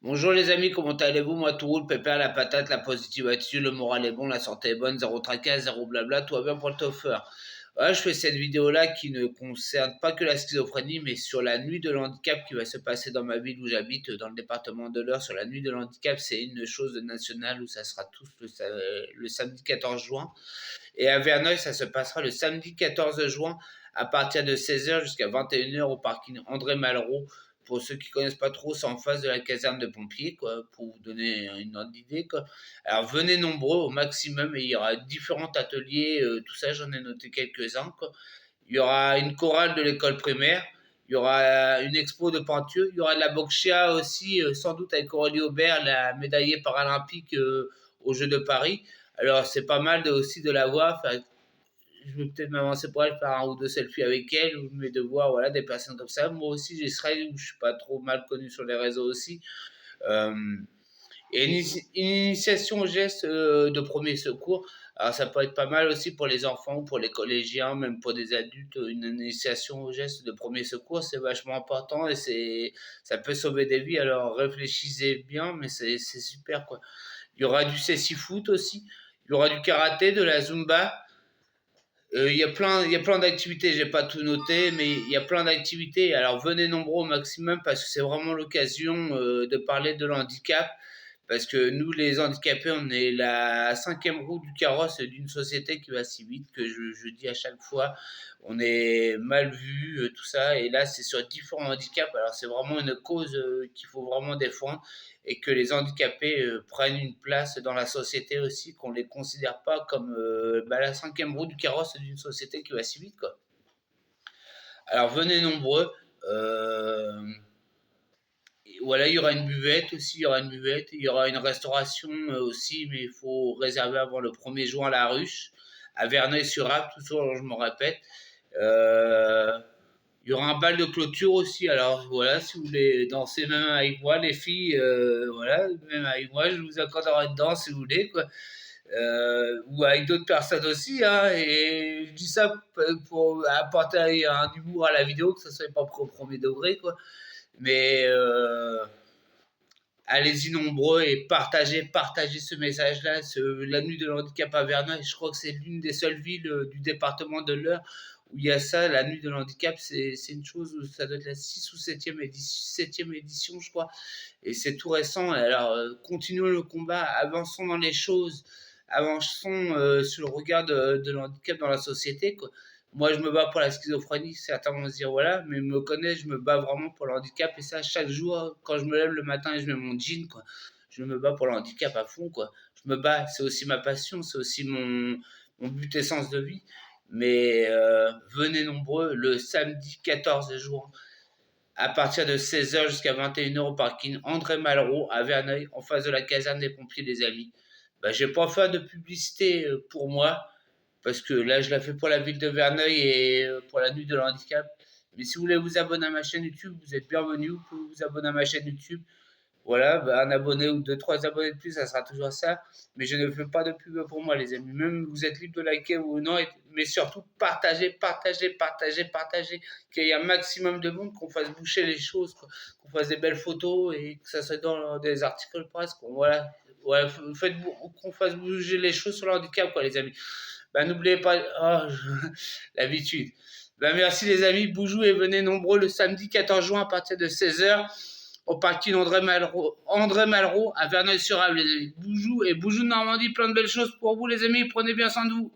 Bonjour les amis, comment allez-vous? Moi tout roule, pépère, la patate, la positive attitude, le moral est bon, la santé est bonne, zéro tracas, zéro blabla, tout va bien pour le toffer. Voilà, je fais cette vidéo-là qui ne concerne pas que la schizophrénie, mais sur la nuit de l'handicap qui va se passer dans ma ville où j'habite, dans le département de l'Eure. Sur la nuit de l'handicap, c'est une chose nationale où ça sera tous le samedi 14 juin. Et à Verneuil, ça se passera le samedi 14 juin à partir de 16h jusqu'à 21h au parking André Malraux. Pour ceux qui connaissent pas trop, c'est en face de la caserne de pompiers, quoi, pour vous donner une ordre d'idée, quoi. Alors venez nombreux au maximum et il y aura différents ateliers, tout ça, j'en ai noté quelques-uns, quoi. Il y aura une chorale de l'école primaire, il y aura une expo de peinture, il y aura de la boxia aussi, sans doute avec Aurélie Aubert, la médaillée paralympique aux Jeux de Paris. Alors c'est pas mal aussi de la voir. Enfin, je vais peut-être m'avancer pour elle, faire un ou deux selfies avec elle, mais de voir voilà, des personnes comme ça. Moi aussi, j'y serai, je suis pas trop mal connu sur les réseaux aussi. Euh, et une initiation au geste de premier secours. Alors ça peut être pas mal aussi pour les enfants, pour les collégiens, même pour des adultes. Une initiation au geste de premier secours, c'est vachement important et ça peut sauver des vies. Alors réfléchissez bien, mais c'est super quoi. Il y aura du cécifoot aussi. Il y aura du karaté, de la zumba. Il y a plein d'activités. J'ai pas tout noté, mais il y a plein d'activités. Alors venez nombreux au maximum parce que c'est vraiment l'occasion de parler de l'handicap. Parce que nous, les handicapés, on est la cinquième roue du carrosse d'une société qui va si vite que je dis à chaque fois, on est mal vu, tout ça. Et là, c'est sur différents handicaps. Alors, c'est vraiment une cause qu'il faut vraiment défendre et que les handicapés prennent une place dans la société aussi, qu'on les considère pas comme la cinquième roue du carrosse d'une société qui va si vite, quoi. Alors, venez nombreux. Euh, voilà, il y aura une buvette aussi, il y aura une buvette, il y aura une restauration aussi, mais il faut réserver avant le 1er juin à la ruche, à Verneuil-sur-Arc, toujours, je me répète. Euh, il y aura un bal de clôture aussi, alors voilà, si vous voulez danser même avec moi, les filles, voilà, même avec moi, je vous accorderai dedans si vous voulez, quoi. Ou avec d'autres personnes aussi, hein, et je dis ça pour apporter un humour à la vidéo, que ça soit pas au premier degré, quoi. Mais allez-y nombreux et partagez ce message-là. La nuit de l'handicap à Verneuil, je crois que c'est l'une des seules villes du département de l'Eure où il y a ça. La nuit de l'handicap, c'est une chose où ça doit être la 6 ou septième édition, je crois. Et c'est tout récent. Alors, continuons le combat, avançons dans les choses, avançons sur le regard de l'handicap dans la société, quoi. Moi, je me bats pour la schizophrénie. Certains vont se dire, voilà, mais me connaissent, je me bats vraiment pour le handicap. Et ça, chaque jour, quand je me lève le matin et je mets mon jean, quoi, je me bats pour le handicap à fond, quoi. Je me bats, c'est aussi ma passion, c'est aussi mon but et sens de vie. Mais venez nombreux le samedi 14 juin à partir de 16h jusqu'à 21h au parking André Malraux à Verneuil, en face de la caserne des pompiers des Amis. Bah, je vais pas faire de publicité pour moi, parce que là, je la fais pour la ville de Verneuil et pour la nuit de l'handicap. Mais si vous voulez vous abonner à ma chaîne YouTube, vous êtes bienvenus. Vous pouvez vous abonner à ma chaîne YouTube. Voilà, bah, un abonné ou deux, trois abonnés de plus, ça sera toujours ça. Mais je ne fais pas de pub pour moi, les amis. Même vous êtes libre de liker ou non, mais surtout partagez. Qu'il y ait un maximum de monde, qu'on fasse boucher les choses, qu'on fasse des belles photos et que ça soit dans des articles de presse. Voilà, ouais, faites qu'on fasse bouger les choses sur le handicap, quoi, les amis. Bah, n'oubliez pas, oh, l'habitude. Bah, merci les amis, bougou et venez nombreux le samedi 14 juin à partir de 16h au parking André Malraux à Verneuil-sur-Arve, les amis. Bougou et Bougou de Normandie, plein de belles choses pour vous, les amis. Prenez bien soin de vous.